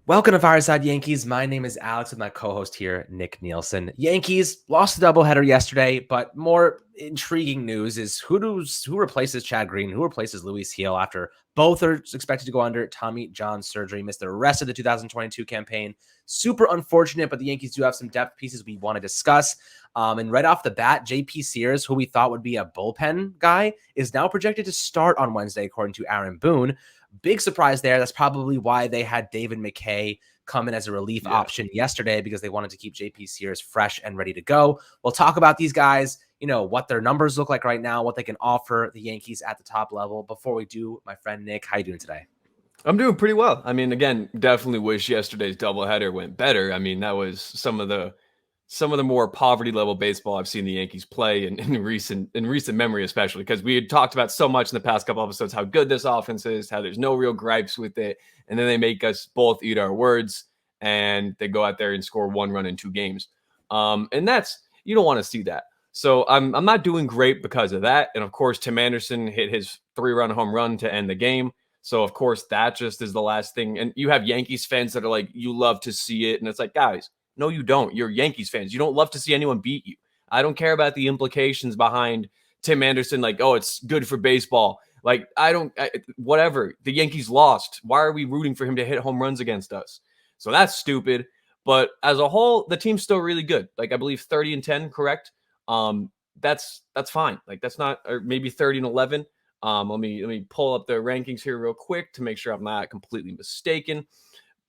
Welcome to Fireside Yankees. My name is Alex with my co-host here, Nick Nielsen. Yankees lost a doubleheader yesterday, but more intriguing news is who replaces Chad Green, who replaces Luis Heel after both are expected to go under Tommy John surgery, miss the rest of the 2022 campaign. Super unfortunate, but the Yankees do have some depth pieces we want to discuss. And right off the bat, JP Sears, who we thought would be a bullpen guy, is now projected to start on Wednesday, according to Aaron Boone. Big surprise there. That's probably why they had David McKay come in as a relief option yesterday, because they wanted to keep JP Sears fresh and ready to go. We'll talk about these guys, what their numbers look like right now, what they can offer the Yankees at the top level. Before we do, my friend Nick, how you doing today? I'm doing pretty well. I mean, again, definitely wish yesterday's doubleheader went better. I mean, that was some of the more poverty level baseball I've seen the Yankees play in recent memory, especially because we had talked about so much in the past couple episodes how good this offense is, how there's no real gripes with it, and then they make us both eat our words and they go out there and score one run in 2 games. And that's, you don't want to see that. So I'm not doing great because of that. And of course, Tim Anderson hit his 3-run home run to end the game. So of course that just is the last thing. And you have Yankees fans that are like, you love to see it. And it's like, guys, no, you don't. You're Yankees fans. You don't love to see anyone beat you. I don't care about the implications behind Tim Anderson. Like, oh, it's good for baseball. Like, whatever. The Yankees lost. Why are we rooting for him to hit home runs against us? So that's stupid. But as a whole, the team's still really good. Like, I believe 30-10, correct? That's fine. Like, that's not, or maybe 30-11. Let me pull up the rankings here real quick to make sure I'm not completely mistaken.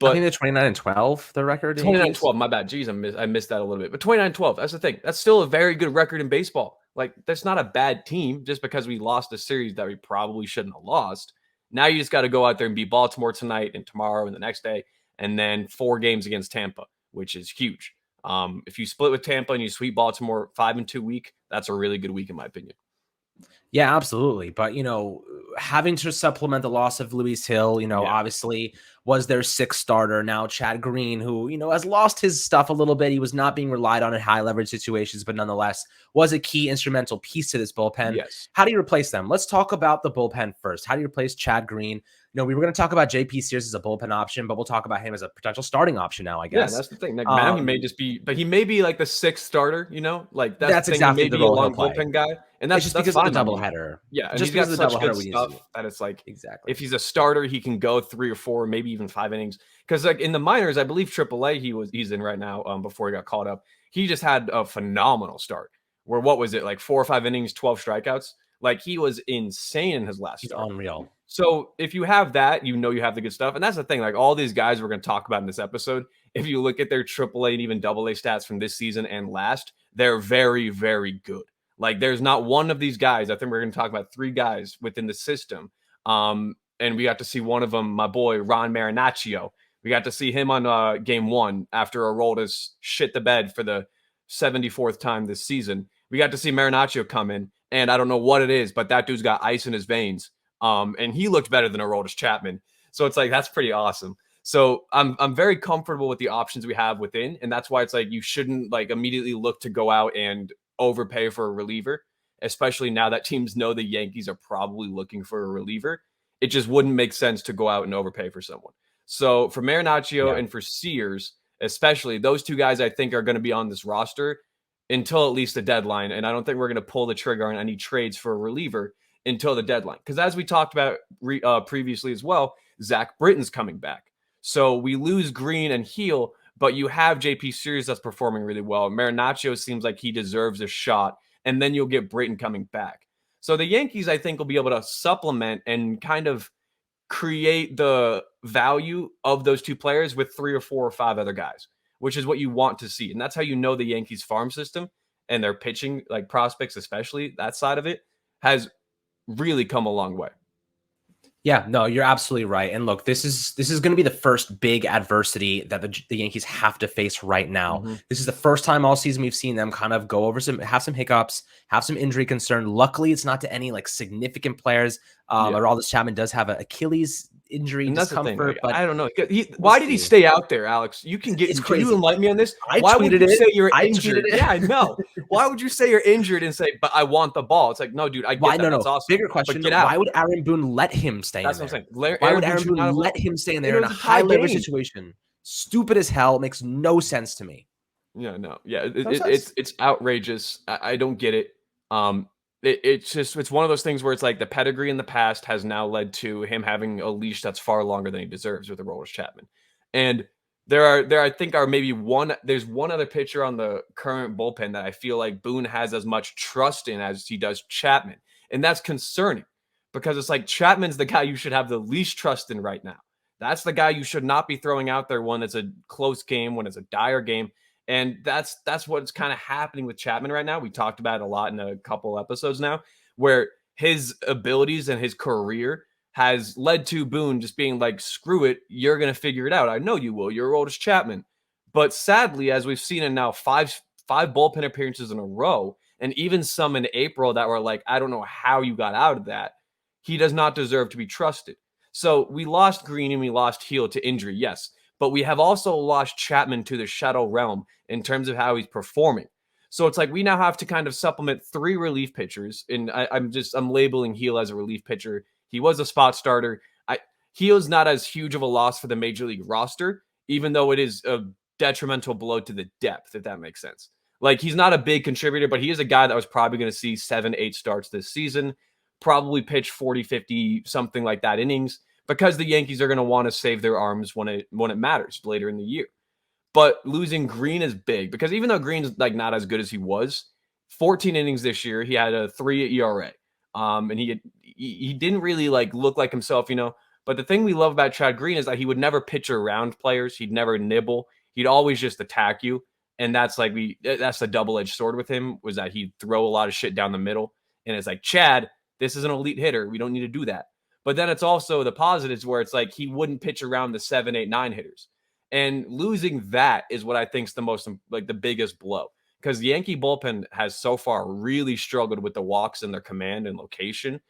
But I think they're 29-12, the record. 29-12, my bad. Jeez, I missed that a little bit. But 29-12, that's the thing. That's still a very good record in baseball. Like, that's not a bad team just because we lost a series that we probably shouldn't have lost. Now you just got to go out there and beat Baltimore tonight and tomorrow and the next day, and then 4 games against Tampa, which is huge. If you split with Tampa and you sweep Baltimore 5-2 week, that's a really good week in my opinion. Yeah, absolutely. But, having to supplement the loss of Luis Hill, obviously was their 6th starter. Now Chad Green, who, has lost his stuff a little bit. He was not being relied on in high leverage situations, but nonetheless was a key instrumental piece to this bullpen. Yes. How do you replace them? Let's talk about the bullpen first. How do you replace Chad Green? We were going to talk about JP Sears as a bullpen option, but we'll talk about him as a potential starting option now, I guess. Yeah, that's the thing. Like, now he may just be, but he may be like the 6th starter, Like that's the thing. Exactly he may be a long bullpen guy. And that's just that's because fine. of the doubleheader. Yeah, and just he's got such good stuff that it's like, exactly, if he's a starter, he can go 3 or 4, maybe even 5 innings. Because like in the minors, I believe AAA he's in right now. Before he got called up, he just had a phenomenal start. Where what was it, like 4 or 5 innings, 12 strikeouts? Like, he was insane in his last start. Unreal. So if you have that, you have the good stuff. And that's the thing. Like, all these guys we're going to talk about in this episode, if you look at their AAA and even AA stats from this season and last, they're very, very good. Like, there's not one of these guys. I think we're going to talk about 3 guys within the system. And we got to see one of them, my boy, Ron Marinaccio. We got to see him on game 1 after Aroldas shit the bed for the 74th time this season. We got to see Marinaccio come in, and I don't know what it is, but that dude's got ice in his veins. And he looked better than Aroldis Chapman. So it's like, that's pretty awesome. So I'm very comfortable with the options we have within. And that's why it's like, you shouldn't like immediately look to go out and overpay for a reliever, especially now that teams know the Yankees are probably looking for a reliever. It just wouldn't make sense to go out and overpay for someone. So for Marinaccio and for Sears, especially, those 2 guys I think are going to be on this roster until at least the deadline. And I don't think we're going to pull the trigger on any trades for a reliever until the deadline. Because as we talked about previously as well, Zach Britton's coming back. So we lose Green and Heel, but you have JP Sears that's performing really well. Marinaccio seems like he deserves a shot. And then you'll get Britton coming back. So the Yankees, I think, will be able to supplement and kind of create the value of those 2 players with 3 or 4 or 5 other guys, which is what you want to see. And that's how you know the Yankees farm system and their pitching, like prospects, especially that side of it, has really come a long way. Yeah, no, you're absolutely right. And look, this is going to be the first big adversity that the Yankees have to face right now. Mm-hmm. This is the first time all season we've seen them kind of go over have some hiccups, have some injury concern. Luckily, it's not to any like significant players. Aroldis Chapman does have an Achilles injury discomfort, like, but I don't know. Why did he stay out there, Alex? You can get. Can you enlighten me on this? Why would you say you're injured? Yeah, I know. Why would you say you're injured and say, "But I want the ball"? It's like, no, dude. I get that. That's awesome. Bigger question: why would Aaron Boone let him stay? That's in what I'm there? saying. Why would Aaron Boone let him stay in there in a high leverage situation? Stupid as hell. Makes no sense to me. Yeah, no, yeah, No sense. it's outrageous. I don't get it. Um, it's just it's one of those things where it's like the pedigree in the past has now led to him having a leash that's far longer than he deserves with the Aroldis Chapman, and there I think are maybe there's one other pitcher on the current bullpen that I feel like Boone has as much trust in as he does Chapman, and that's concerning because it's like Chapman's the guy you should have the least trust in right now. That's the guy you should not be throwing out there when it's a close game, when it's a dire game. And that's what's kind of happening with Chapman right now. We talked about it a lot in a couple episodes now, where his abilities and his career has led to Boone just being like, screw it, you're gonna figure it out. I know you will. You're Aroldis Chapman. But sadly, as we've seen in now five bullpen appearances in a row, and even some in April that were like, I don't know how you got out of that. He does not deserve to be trusted. So we lost Green and we lost Heel to injury, yes, but we have also lost Chapman to the shadow realm in terms of how he's performing. So it's like we now have to kind of supplement three relief pitchers, and I'm labeling Heel as a relief pitcher. He was a spot starter. Heel's not as huge of a loss for the major league roster, even though it is a detrimental blow to the depth, if that makes sense. Like he's not a big contributor, but he is a guy that was probably going to see 7, 8 starts this season, probably pitch 40, 50, something like that innings because the Yankees are going to want to save their arms when it matters later in the year. But losing Green is big because even though Green's like not as good as he was, 14 innings this year, he had a 3 ERA. And he didn't really like look like himself, you know. But the thing we love about Chad Green is that he would never pitch around players. He'd never nibble. He'd always just attack you. And that's the double-edged sword with him, was that he'd throw a lot of shit down the middle. And it's like, Chad, this is an elite hitter. We don't need to do that. But then it's also the positives where it's like he wouldn't pitch around the 7, 8, 9 hitters. And losing that is what I think is the most, like the biggest blow, because the Yankee bullpen has so far really struggled with the walks and their command and location.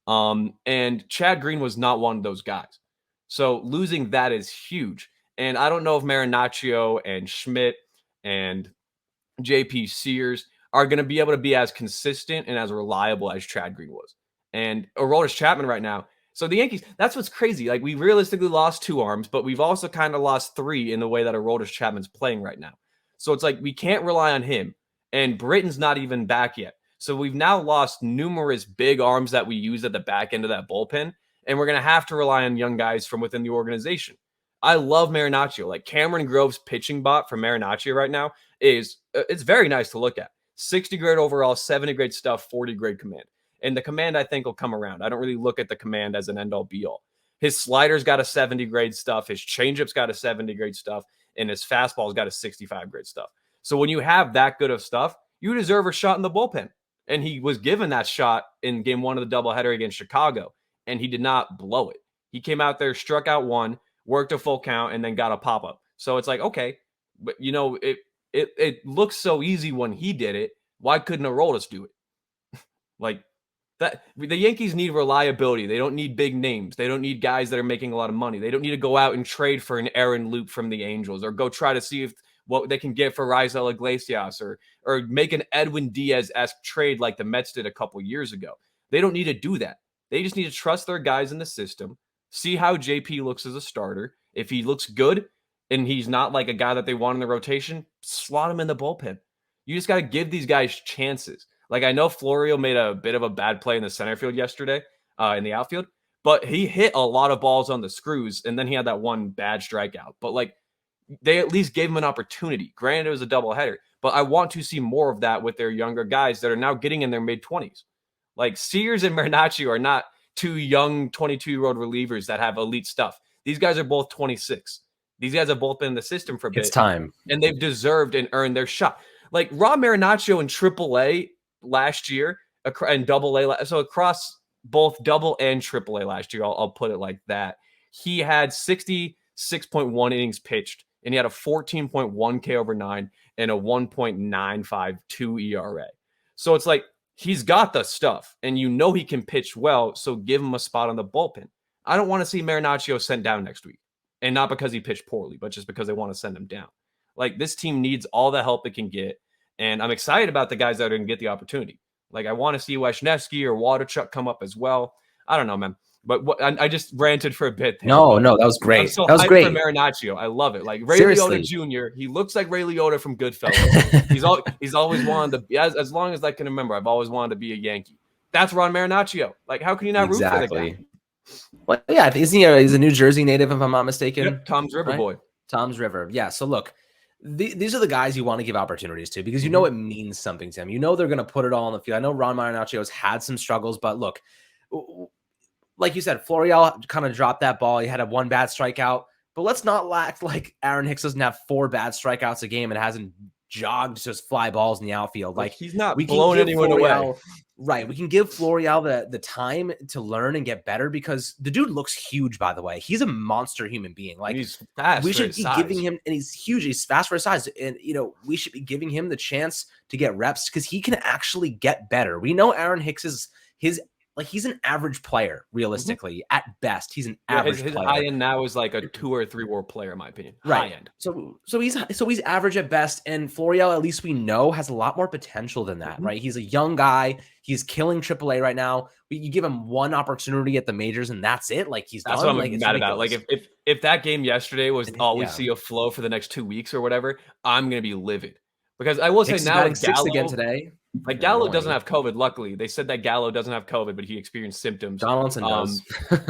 And Chad Green was not one of those guys. So losing that is huge. And I don't know if Marinaccio and Schmidt and JP Sears are going to be able to be as consistent and as reliable as Chad Green was. And Aroldis Chapman right now. So the Yankees, that's what's crazy. Like we realistically lost 2 arms, but we've also kind of lost 3 in the way that Aroldis Chapman's playing right now. So it's like we can't rely on him. And Britton's not even back yet. So we've now lost numerous big arms that we use at the back end of that bullpen. And we're going to have to rely on young guys from within the organization. I love Marinaccio. Like Cameron Grove's pitching bot for Marinaccio right now it's very nice to look at. 60 grade overall, 70 grade stuff, 40 grade command. And the command I think will come around. I don't really look at the command as an end all be all. His slider's got a 70 grade stuff, his changeup's got a 70 grade stuff, and his fastball's got a 65 grade stuff. So when you have that good of stuff, you deserve a shot in the bullpen. And he was given that shot in game 1 of the doubleheader against Chicago, and he did not blow it. He came out there, struck out 1, worked a full count, and then got a pop up. So it's like, okay, but you know, it looks so easy when he did it. Why couldn't Aroldis do it? Like that, the Yankees need reliability. They don't need big names. They don't need guys that are making a lot of money. They don't need to go out and trade for an Aaron Loop from the Angels or go try to see if what they can get for Raisel Iglesias or make an Edwin Diaz-esque trade like the Mets did a couple years ago. They don't need to do that. They just need to trust their guys in the system, see how JP looks as a starter. If he looks good, and he's not like a guy that they want in the rotation, slot him in the bullpen. You just got to give these guys chances. Like I know Florio made a bit of a bad play in the center field yesterday in the outfield, but he hit a lot of balls on the screws, and then he had that one bad strikeout. But like they at least gave him an opportunity. Granted, it was a doubleheader, but I want to see more of that with their younger guys that are now getting in their mid-20s. Like Sears and Marinaccio are not 2 young 22-year-old relievers that have elite stuff. These guys are both 26. These guys have both been in the system for a bit. It's time. And they've deserved and earned their shot. Like Rob Marinaccio in AAA last year and AA, so across both double and AAA last year, I'll put it like that. He had 66.1 innings pitched, and he had a 14.1 K over 9 and a 1.952 ERA. So it's like he's got the stuff, and you know he can pitch well, so give him a spot on the bullpen. I don't want to see Marinaccio sent down next week. And not because he pitched poorly, but just because they want to send him down. Like this team needs all the help it can get. And I'm excited about the guys that are going to get the opportunity. Like I want to see Weshnevsky or Waterchuk come up as well. I don't know, man. But I just ranted for a bit there. No, But no, that was I'm great. so That was hyped for great. Marinaccio. I love it. Like Ray Liotta Seriously. Jr. He looks like Ray Liotta from Goodfellas. He's always wanted to be, as long as I can remember. I've always wanted to be a Yankee. That's Ron Marinaccio. Like, how can you not root for the guy? Exactly. Well, yeah, he's a New Jersey native, if I'm not mistaken. Yep, Tom's River Right? boy. Tom's River. Yeah. So look, these are the guys you want to give opportunities to because you know it means something to them. You know they're going to put it all on the field. I know Ron Marinaccio has had some struggles, but look, like you said, Florial kind of dropped that ball. He had a one bad strikeout, but let's not act like Aaron Hicks doesn't have 4 bad strikeouts a game and hasn't jogged just fly balls in the outfield. Like he's not we can blowing give anyone Florial, away. right? We can give Florial the time to learn and get better because the dude looks huge. By the way, he's a monster human being. Like he's fast. We should be giving him, and he's huge. He's fast for his size, and we should be giving him the chance to get reps because he can actually get better. We know Aaron Hicks is he's an average player, realistically. At best, he's an average his player. high end now is like a 2 or 3 WAR player, in my opinion. Right. High end. So he's average at best, and Florial, at least we know, has a lot more potential than that, right? He's a young guy. He's killing AAA right now. You give him one opportunity at the majors, and that's it. Like that's done. what I'm mad about. Like if that game yesterday was we see a flow for the next 2 weeks or whatever, I'm gonna be livid because I will say now Gallo again today. Like Gallo doesn't have COVID. Luckily, they said that Gallo doesn't have COVID, but he experienced symptoms. Donaldson does.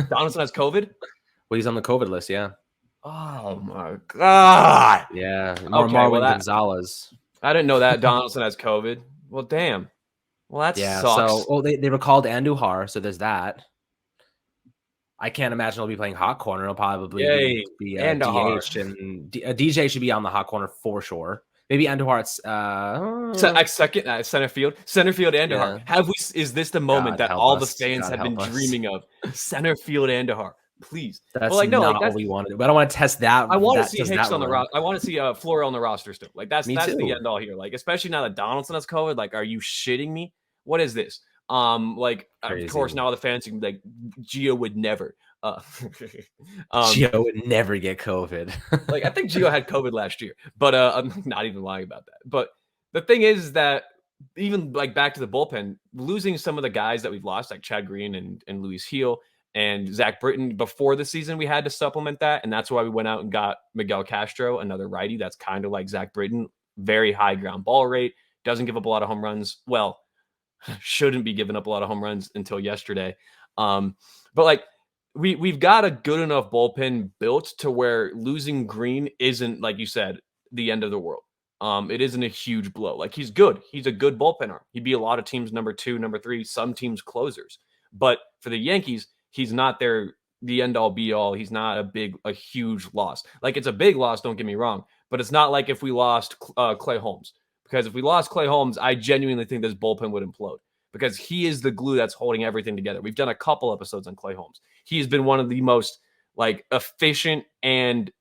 Donaldson has COVID. Well, he's on the COVID list. Yeah. Oh my god. Yeah. Marwin Gonzalez. I didn't know that Donaldson has COVID. Well, damn. Well, that sucks. So, they recalled Andujar, so there's that. I can't imagine he'll be playing hot corner. He'll probably be DH, and DJ should be on the hot corner for sure. Maybe Andujar second center field Andujar. Yeah. Is this the moment that all the fans have been dreaming of? Center field Andujar, please. That's not what we wanted. But I don't want to test that. I want to see Hicks on the roster. I want to see Florial on the roster still. Like that's the end all here. Like especially now that Donaldson has COVID. Like, are you shitting me? What is this? Crazy. Of course, now the fans can be like, Gio would never. Gio would never get COVID. Like I think Gio had COVID last year, but I'm not even lying about that. But the thing is that even like back to the bullpen, losing some of the guys that we've lost, like Chad Green and Luis Gil and Zach Britton before the season, we had to supplement that, and that's why we went out and got Miguel Castro, another righty that's kind of like Zach Britton, very high ground ball rate, doesn't give up a lot of home runs. Well, shouldn't be giving up a lot of home runs until yesterday. But like we've got a good enough bullpen built to where losing Green isn't, like you said, the end of the world. It isn't a huge blow. Like he's good. He's a good bullpen arm. He'd be a lot of teams number 2, number 3, some teams closers. But for the Yankees, he's not the end all be all. He's not a huge loss. Like it's a big loss, don't get me wrong, but it's not like if we lost Clay Holmes. Because if we lost Clay Holmes, I genuinely think this bullpen would implode because he is the glue that's holding everything together. We've done a couple episodes on Clay Holmes. He's been one of the most like efficient and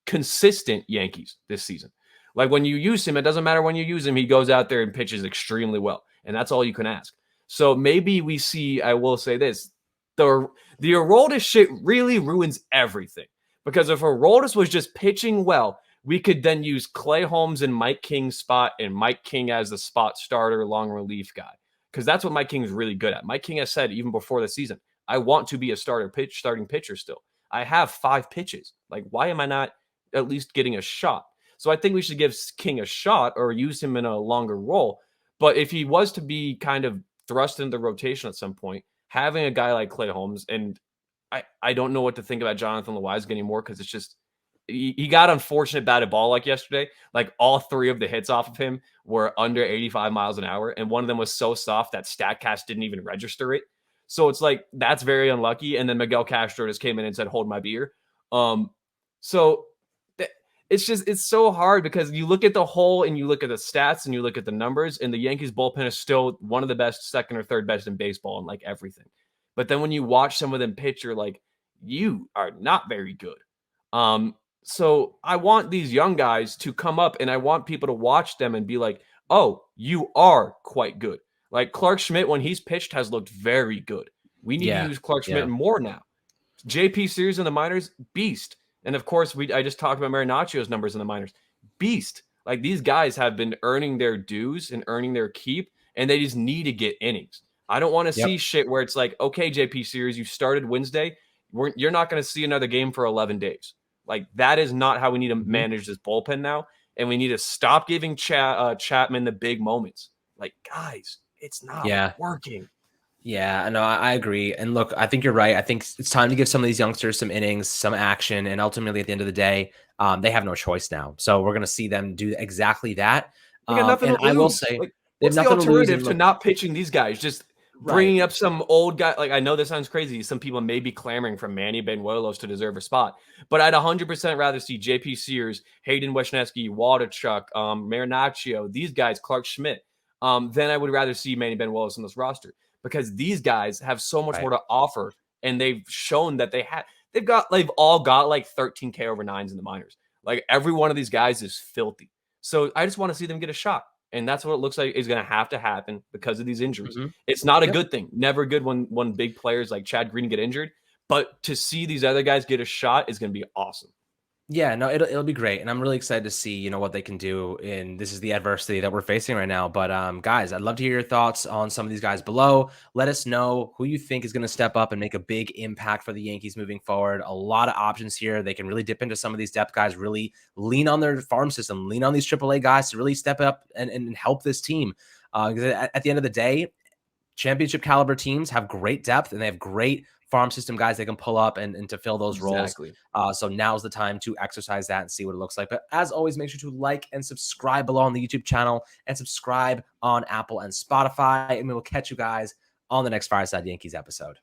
consistent Yankees this season. Like when you use him, it doesn't matter when you use him, he goes out there and pitches extremely well. And that's all you can ask. So maybe we see, I will say this, the Aroldis shit really ruins everything. Because if Aroldis was just pitching well, we could then use Clay Holmes in Mike King's spot and Mike King as the spot starter, long relief guy. Because that's what Mike King is really good at. Mike King has said even before the season, I want to be a starting pitcher still. I have 5 pitches. Like, why am I not at least getting a shot? So I think we should give King a shot or use him in a longer role. But if he was to be kind of thrust into the rotation at some point, having a guy like Clay Holmes, and I don't know what to think about Jonathan Loaiza anymore because it's just, he got unfortunate batted ball like yesterday. Like all 3 of the hits off of him were under 85 miles an hour. And one of them was so soft that StatCast didn't even register it. So it's like, that's very unlucky. And then Miguel Castro just came in and said, hold my beer. So it's so hard because you look at the whole and you look at the stats and you look at the numbers, and the Yankees bullpen is still one of the best, second or third best in baseball and like everything. But then when you watch some of them pitch, you're like, you are not very good. So I want these young guys to come up and I want people to watch them and be like, oh, you are quite good. Like Clark Schmidt, when he's pitched, has looked very good. We need to use Clark Schmidt more now. JP Sears in the minors, beast. And of course, I just talked about Marinaccio's numbers in the minors. Beast. Like these guys have been earning their dues and earning their keep, and they just need to get innings. I don't want to Yep. see shit where it's like, okay, JP Series, you started Wednesday. You're not going to see another game for 11 days. Like, that is not how we need to Mhm. manage this bullpen now. And we need to stop giving Chapman the big moments. Like, guys, it's not Yeah. working. Yeah, no, I agree. And look, I think you're right. I think it's time to give some of these youngsters some innings, some action, and ultimately at the end of the day, they have no choice now. So we're going to see them do exactly that. They got nothing And to I will lose. say Like, they have what's the nothing to lose. alternative And to look, not pitching these guys? Just right. bringing up some old guy. Like, I know this sounds crazy. Some people may be clamoring for Manny Benuelos to deserve a spot, but I'd 100% rather see JP Sears, Hayden Wesneski, Waldichuk, Marinaccio, these guys, Clark Schmidt, than I would rather see Manny Benuelos on this roster, because these guys have so much Right. more to offer, and they've shown that they've all got like 13K over nines in the minors. Like, every one of these guys is filthy. So I just want to see them get a shot. And that's what it looks like is going to happen because of these injuries. Mhm. It's not a Yep. good thing. Never good when big players like Chad Green get injured. But to see these other guys get a shot is going to be awesome. Yeah, no, it'll be great, and I'm really excited to see what they can do. And this is the adversity that we're facing right now. But guys, I'd love to hear your thoughts on some of these guys below. Let us know who you think is going to step up and make a big impact for the Yankees moving forward. A lot of options here. They can really dip into some of these depth guys, really lean on their farm system, lean on these AAA guys to really step up and help this team. Because at the end of the day, championship caliber teams have great depth and they have great farm system guys they can pull up and to fill those roles. Exactly. So now's the time to exercise that and see what it looks like. But as always, make sure to like and subscribe below on the YouTube channel and subscribe on Apple and Spotify. And we will catch you guys on the next Fireside Yankees episode.